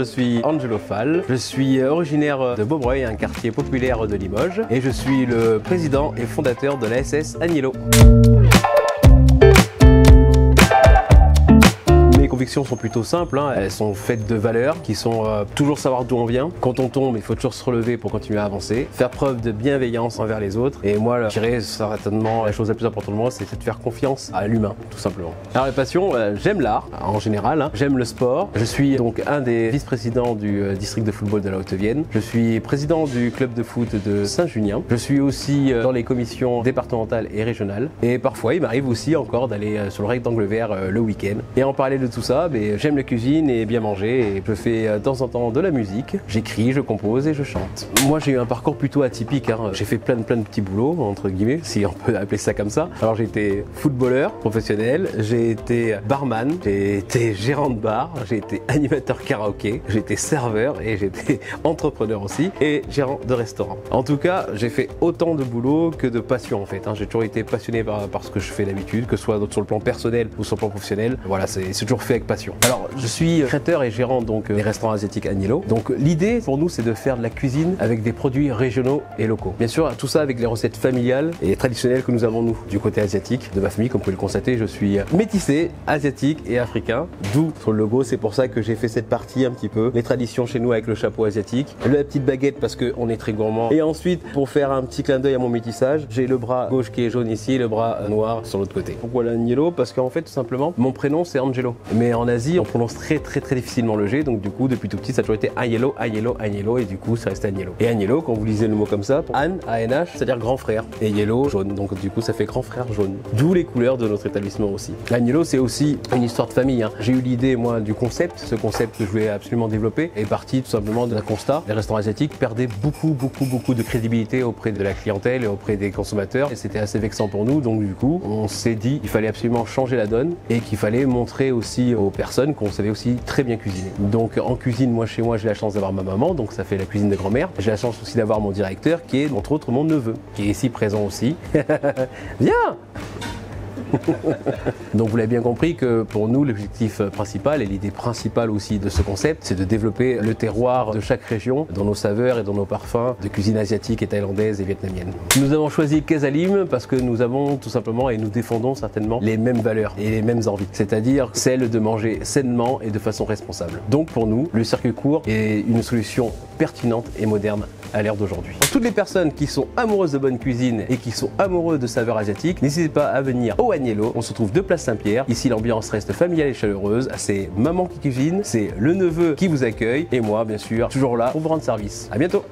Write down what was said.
je suis Angelo Fall, je suis originaire de Beaubreuil, un quartier populaire de Limoges, et je suis le président et fondateur de la SS Agnello. Mes convictions sont plutôt simples, elles sont faites de valeurs qui sont toujours savoir d'où on vient. Quand on tombe, il faut toujours se relever pour continuer à avancer, faire preuve de bienveillance envers les autres. Et moi, je dirais certainement la chose la plus importante pour moi, c'est de faire confiance à l'humain, tout simplement. Alors les passions, j'aime l'art en général, j'aime le sport. Je suis donc un des vice-présidents du district de football de la Haute-Vienne. Je suis président du club de foot de Saint-Junien. Je suis aussi dans les commissions départementales et régionales. Et parfois, il m'arrive aussi encore d'aller sur le rectangle vert le week-end. Et en parler de tout ça, j'aime la cuisine et bien manger, et je fais de temps en temps de la musique, j'écris, je compose et je chante. Moi j'ai eu un parcours plutôt atypique, j'ai fait plein de petits boulots, entre guillemets, si on peut appeler ça comme ça. Alors j'ai été footballeur professionnel, j'ai été barman, j'ai été gérant de bar, j'ai été animateur karaoké, j'ai été serveur et j'ai été entrepreneur aussi, et gérant de restaurant. En tout cas, j'ai fait autant de boulot que de passion en fait, j'ai toujours été passionné par ce que je fais d'habitude, que ce soit sur le plan personnel ou sur le plan professionnel. Voilà, c'est toujours fait avec passion. Alors, je suis créateur et gérant donc des restaurants asiatiques Agnello. Donc, l'idée pour nous, c'est de faire de la cuisine avec des produits régionaux et locaux. Bien sûr, tout ça avec les recettes familiales et traditionnelles que nous avons nous du côté asiatique de ma famille. Comme vous pouvez le constater, je suis métissé, asiatique et africain. D'où sur le logo, c'est pour ça que j'ai fait cette partie un petit peu. Les traditions chez nous avec le chapeau asiatique, la petite baguette parce qu'on est très gourmand. Et ensuite, pour faire un petit clin d'œil à mon métissage, j'ai le bras gauche qui est jaune ici, le bras noir sur l'autre côté. Pourquoi l'Agnello? Parce qu'en fait, tout simplement, mon prénom c'est Angelo. Mais en Asie, on prononce très difficilement le G, donc du coup, depuis tout petit, ça a toujours été Agnello, Agnello, Agnello, et du coup, ça restait Agnello. Et Agnello, quand vous lisez le mot comme ça, An, A-N-H, c'est-à-dire grand frère, et Yellow, jaune, donc du coup, ça fait grand frère jaune. D'où les couleurs de notre établissement aussi. Agnello, c'est aussi une histoire de famille. J'ai eu l'idée, moi, du concept. Ce concept que je voulais absolument développer est parti tout simplement d'un constat. Les restaurants asiatiques perdaient beaucoup de crédibilité auprès de la clientèle et auprès des consommateurs, et c'était assez vexant pour nous, donc du coup, on s'est dit qu'il fallait absolument changer la donne et qu'il fallait montrer aussi aux personnes qu'on savait aussi très bien cuisiner. Donc en cuisine, moi chez moi j'ai la chance d'avoir ma maman, donc ça fait la cuisine de grand-mère. J'ai la chance aussi d'avoir mon directeur qui est entre autres mon neveu, qui est ici présent aussi. Viens. Donc vous l'avez bien compris que pour nous l'objectif principal et l'idée principale aussi de ce concept, c'est de développer le terroir de chaque région dans nos saveurs et dans nos parfums de cuisine asiatique et thaïlandaise et vietnamienne. Nous avons choisi Kesalim parce que nous avons tout simplement et nous défendons certainement les mêmes valeurs et les mêmes envies, c'est-à-dire celle de manger sainement et de façon responsable. Donc pour nous, le circuit court est une solution pertinente et moderne à l'ère d'aujourd'hui. Pour toutes les personnes qui sont amoureuses de bonne cuisine et qui sont amoureux de saveurs asiatiques, n'hésitez pas à venir au Agnello. On se trouve 2 places Saint-Pierre. Ici, l'ambiance reste familiale et chaleureuse. C'est maman qui cuisine, c'est le neveu qui vous accueille et moi, bien sûr, toujours là pour vous rendre service. À bientôt.